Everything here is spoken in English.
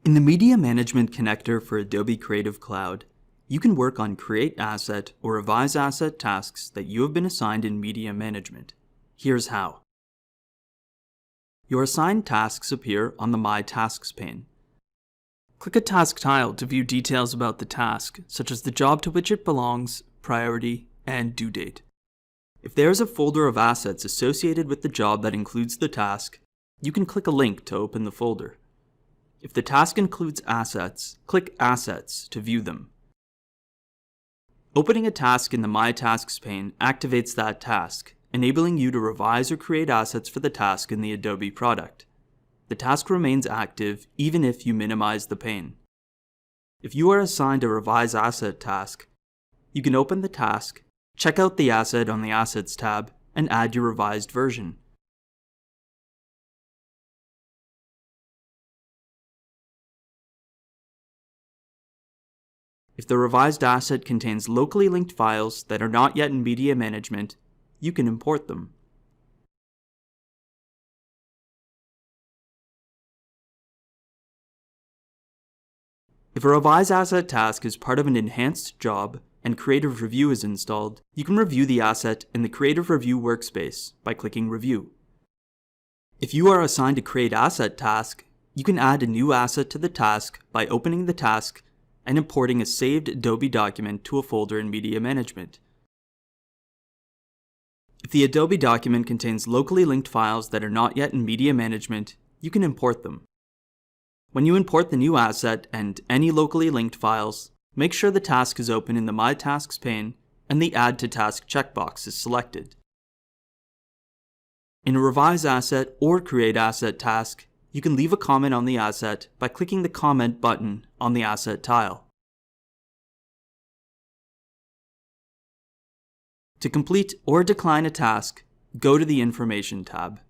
In the Media Management connector for Adobe Creative Cloud, you can work on Create Asset or Revise Asset tasks that you have been assigned in Media Management. Here's how. Your assigned tasks appear on the My Tasks pane. Click a task tile to view details about the task, such as the job to which it belongs, priority, and due date. If there is a folder of assets associated with the job that includes the task, you can click a link to open the folder. If the task includes assets, click Assets to view them. Opening a task in the My Tasks pane activates that task, enabling you to revise or create assets for the task in the Adobe product. The task remains active even if you minimize the pane. If you are assigned a Revise Asset task, you can open the task, check out the asset on the Assets tab, and add your revised version. If the revised asset contains locally linked files that are not yet in Media Management, you can import them. If a Revise Asset task is part of an enhanced job and Creative Review is installed, you can review the asset in the Creative Review workspace by clicking Review. If you are assigned a Create Asset task, you can add a new asset to the task by opening the task and importing a saved Adobe document to a folder in Media Management. If the Adobe document contains locally linked files that are not yet in Media Management, you can import them. When you import the new asset and any locally linked files, make sure the task is open in the My Tasks pane and the Add to Task checkbox is selected. In a Revise Asset or Create Asset task, you can leave a comment on the asset by clicking the Comment button on the asset tile. To complete or decline a task, go to the Information tab.